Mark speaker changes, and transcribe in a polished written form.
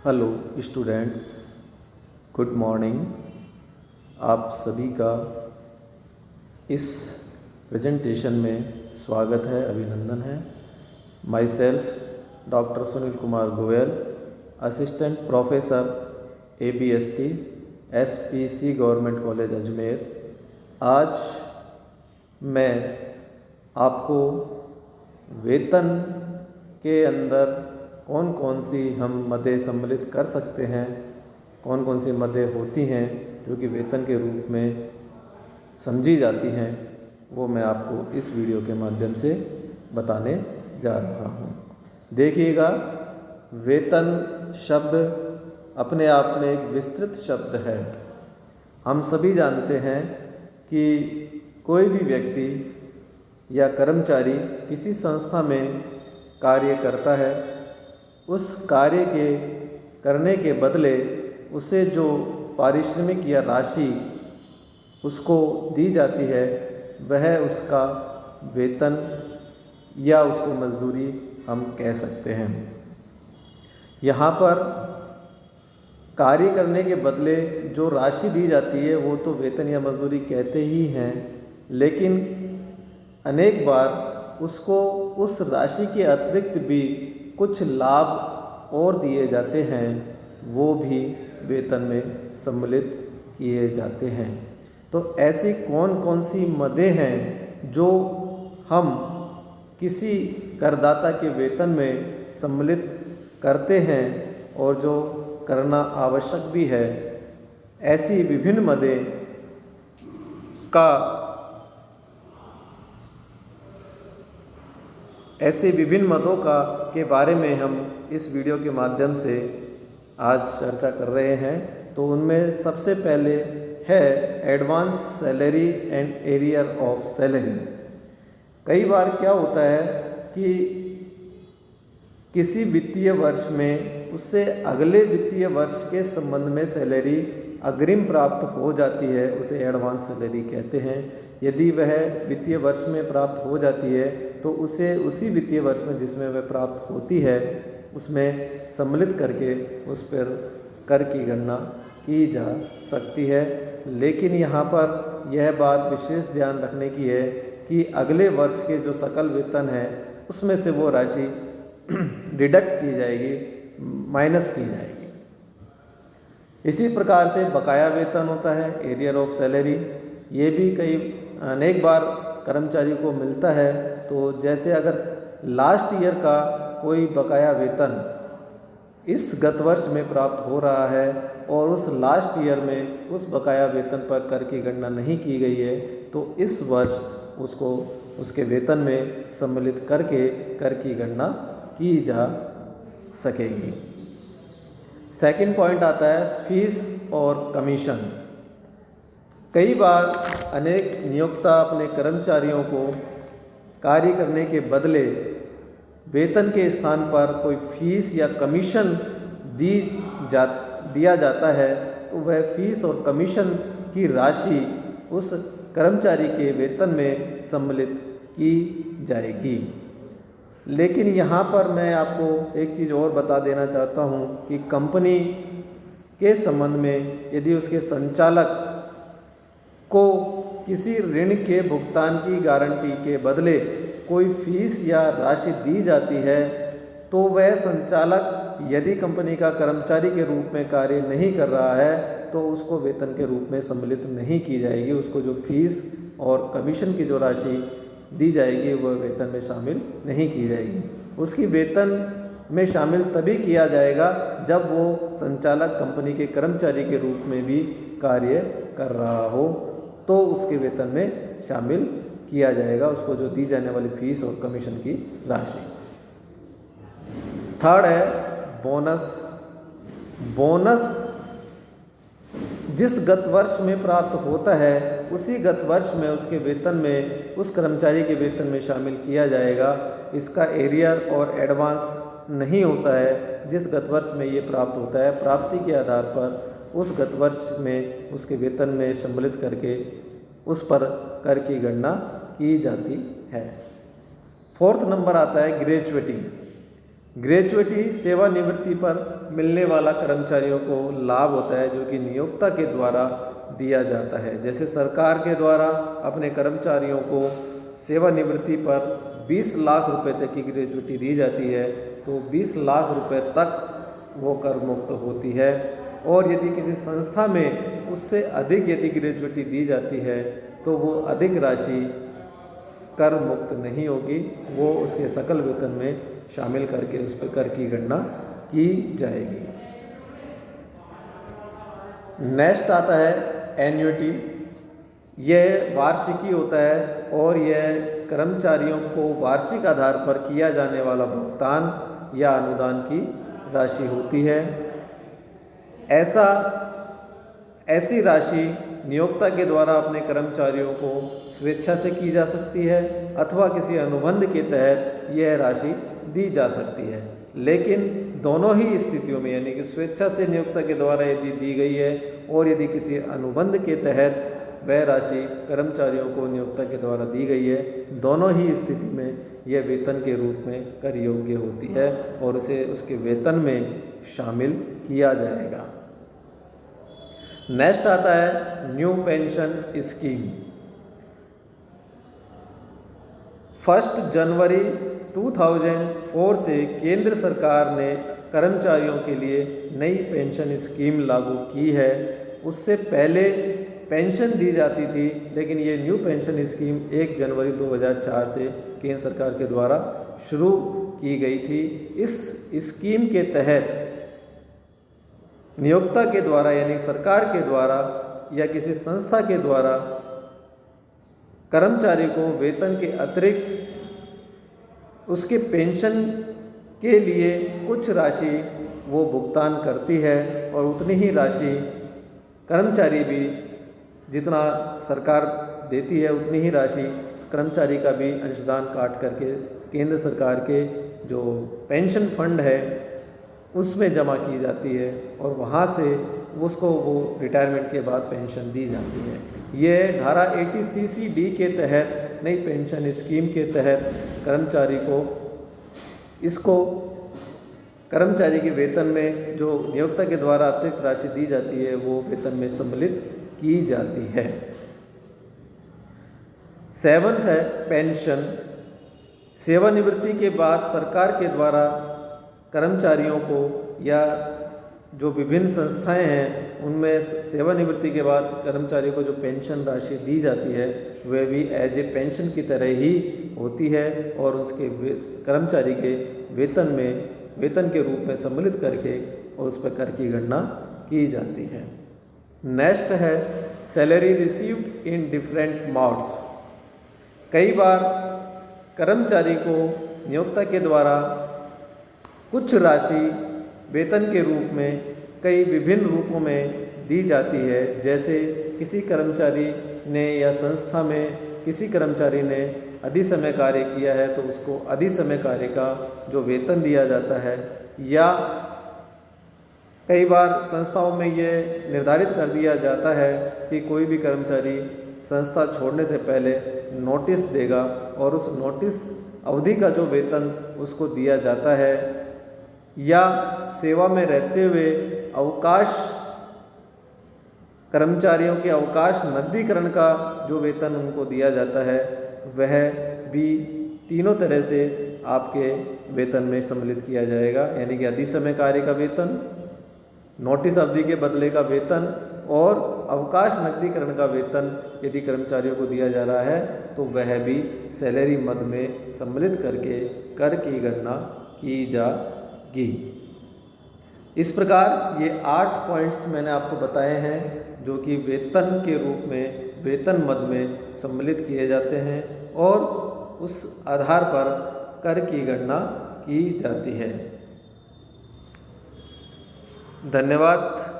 Speaker 1: Hello students, good morning. आप सभी का इस प्रेजेंटेशन में स्वागत है, अभिनंदन है। My self doctor Sunil Kumar Goyal, assistant professor ABST SPC government college Ajmer. आज मैं आपको वेतन के अंदर कौन कौन सी हम मदें सम्मिलित कर सकते हैं, कौन कौन सी मदें होती हैं जो कि वेतन के रूप में समझी जाती हैं, वो मैं आपको इस वीडियो के माध्यम से बताने जा रहा हूँ। देखिएगा, वेतन शब्द अपने आप में एक विस्तृत शब्द है। हम सभी जानते हैं कि कोई भी व्यक्ति या कर्मचारी किसी संस्था में कार्य करता है, उस कार्य के करने के बदले उसे जो पारिश्रमिक या राशि उसको दी जाती है, वह उसका वेतन या उसको मजदूरी हम कह सकते हैं। यहाँ पर कार्य करने के बदले जो राशि दी जाती है वो तो वेतन या मजदूरी कहते ही हैं, लेकिन अनेक बार उसको उस राशि के अतिरिक्त भी कुछ लाभ और दिए जाते हैं, वो भी वेतन में सम्मिलित किए जाते हैं। तो ऐसी कौन कौन सी मदें हैं जो हम किसी करदाता के वेतन में सम्मिलित करते हैं और जो करना आवश्यक भी है। ऐसी विभिन्न मदें का ऐसे विभिन्न मदों के बारे में हम इस वीडियो के माध्यम से आज चर्चा कर रहे हैं। तो उनमें सबसे पहले है advance salary and arrear of salary. कई बार क्या होता है कि किसी वित्तीय वर्ष में उससे अगले वित्तीय वर्ष के संबंध में सैलरी अग्रिम प्राप्त हो जाती है, उसे एडवांस सैलरी कहते हैं। यदि वह वित्तीय वर्ष में प्राप्त हो जाती है तो उसे उसी वित्तीय वर्ष में जिसमें वह प्राप्त होती है उसमें सम्मिलित करके उस पर कर की गणना की जा सकती है। लेकिन यहाँ पर यह बात विशेष ध्यान रखने की है कि अगले वर्ष के जो सकल वेतन है उसमें से वो राशि डिडक्ट की जाएगी, माइनस की जाएगी। इसी प्रकार से बकाया वेतन होता है, एरियर ऑफ सैलरी। ये भी अनेक बार कर्मचारी को मिलता है। तो जैसे अगर लास्ट ईयर का कोई बकाया वेतन इस गत वर्ष में प्राप्त हो रहा है और उस लास्ट ईयर में उस बकाया वेतन पर कर की गणना नहीं की गई है, तो इस वर्ष उसको उसके वेतन में सम्मिलित करके कर की गणना की जा सकेगी। सेकंड पॉइंट आता है फीस और कमीशन। कई बार अनेक नियोक्ता अपने कर्मचारियों को कार्य करने के बदले वेतन के स्थान पर कोई फीस या कमीशन दिया जाता है, तो वह फीस और कमीशन की राशि उस कर्मचारी के वेतन में सम्मिलित की जाएगी। लेकिन यहाँ पर मैं आपको एक चीज़ और बता देना चाहता हूँ कि कंपनी के संबंध में यदि उसके संचालक को किसी ऋण के भुगतान की गारंटी के बदले कोई फीस या राशि दी जाती है, तो वह संचालक यदि कंपनी का कर्मचारी के रूप में कार्य नहीं कर रहा है तो उसको वेतन के रूप में सम्मिलित नहीं की जाएगी। उसको जो फीस और कमीशन की जो राशि दी जाएगी वह वेतन में शामिल नहीं की जाएगी। उसकी वेतन में शामिल तभी किया जाएगा जब वो संचालक कंपनी के कर्मचारी के रूप में भी कार्य कर रहा हो, तो उसके वेतन में शामिल किया जाएगा उसको जो दी जाने वाली फीस और कमीशन की राशि। थर्ड है बोनस। बोनस जिस गत वर्ष में प्राप्त होता है उसी गत वर्ष में उसके वेतन में उस कर्मचारी के वेतन में शामिल किया जाएगा। इसका एरियर और एडवांस नहीं होता है। जिस गत वर्ष में ये प्राप्त होता है, प्राप्ति के आधार पर उस गत वर्ष में उसके वेतन में सम्मिलित करके उस पर कर की गणना की जाती है। फोर्थ नंबर आता है ग्रेच्युटी। ग्रेच्युटी सेवानिवृत्ति पर मिलने वाला कर्मचारियों को लाभ होता है जो कि नियोक्ता के द्वारा दिया जाता है। जैसे सरकार के द्वारा अपने कर्मचारियों को सेवानिवृत्ति पर 20 लाख रुपए तक की ग्रेच्युटी दी जाती है, तो 20 लाख रुपए तक वो कर मुक्त होती है। और यदि किसी संस्था में उससे अधिक यदि ग्रेच्युटी दी जाती है तो वो अधिक राशि कर मुक्त नहीं होगी, वो उसके सकल वेतन में शामिल करके उस पर कर की गणना की जाएगी। नेक्स्ट आता है एन्युटी। यह वार्षिकी होता है और यह कर्मचारियों को वार्षिक आधार पर किया जाने वाला भुगतान या अनुदान की राशि होती है। ऐसी राशि नियोक्ता के द्वारा अपने कर्मचारियों को स्वेच्छा से की जा सकती है अथवा किसी अनुबंध के तहत यह राशि दी जा सकती है। लेकिन दोनों ही स्थितियों में, यानी कि स्वेच्छा से नियोक्ता के द्वारा यदि दी गई है और यदि किसी अनुबंध के तहत वह राशि कर्मचारियों को नियोक्ता के द्वारा दी गई है, दोनों ही स्थिति में यह वेतन के रूप में कर योग्य होती है और उसे उसके वेतन में शामिल किया जाएगा। नेक्स्ट आता है न्यू पेंशन स्कीम। 1 जनवरी 2004 से केंद्र सरकार ने कर्मचारियों के लिए नई पेंशन स्कीम लागू की है। उससे पहले पेंशन दी जाती थी, लेकिन ये न्यू पेंशन स्कीम 1 जनवरी 2004 से केंद्र सरकार के द्वारा शुरू की गई थी। इस स्कीम के तहत नियोक्ता के द्वारा यानी सरकार के द्वारा या किसी संस्था के द्वारा कर्मचारी को वेतन के अतिरिक्त उसके पेंशन के लिए कुछ राशि वो भुगतान करती है और उतनी ही राशि कर्मचारी भी, जितना सरकार देती है उतनी ही राशि कर्मचारी का भी अंशदान काट करके केंद्र सरकार के जो पेंशन फंड है उसमें जमा की जाती है और वहाँ से उसको वो रिटायरमेंट के बाद पेंशन दी जाती है। ये धारा 80CCD के तहत नई पेंशन स्कीम के तहत कर्मचारी के वेतन में जो नियोक्ता के द्वारा अतिरिक्त राशि दी जाती है वो वेतन में सम्मिलित की जाती है। 7th है पेंशन। सेवानिवृत्ति के बाद सरकार के द्वारा कर्मचारियों को या जो विभिन्न संस्थाएं हैं उनमें सेवानिवृत्ति के बाद कर्मचारी को जो पेंशन राशि दी जाती है वह भी एज ए पेंशन की तरह ही होती है और उसके कर्मचारी के वेतन के रूप में सम्मिलित करके और उस पर कर की गणना की जाती है। नेक्स्ट है salary received in different modes. कई बार कर्मचारी को नियोक्ता के द्वारा कुछ राशि वेतन के रूप में कई विभिन्न रूपों में दी जाती है। जैसे किसी कर्मचारी ने या संस्था में किसी कर्मचारी ने अधिक समय कार्य किया है तो उसको अधिक समय कार्य का जो वेतन दिया जाता है, या कई बार संस्थाओं में ये निर्धारित कर दिया जाता है कि कोई भी कर्मचारी संस्था छोड़ने से पहले नोटिस देगा और उस नोटिस अवधि का जो वेतन उसको दिया जाता है, या सेवा में रहते हुए कर्मचारियों के अवकाश नकदीकरण का जो वेतन उनको दिया जाता है वह भी तीनों तरह से आपके वेतन में सम्मिलित किया जाएगा। यानी कि अधिक समय कार्य का वेतन, नोटिस अवधि के बदले का वेतन और अवकाश नकदीकरण का वेतन यदि कर्मचारियों को दिया जा रहा है तो वह भी सैलरी मद में सम्मिलित करके कर की गणना की जाएगी। इस प्रकार ये 8 पॉइंट्स मैंने आपको बताए हैं जो कि वेतन के रूप में वेतन मद में सम्मिलित किए जाते हैं और उस आधार पर कर की गणना की जाती है। धन्यवाद।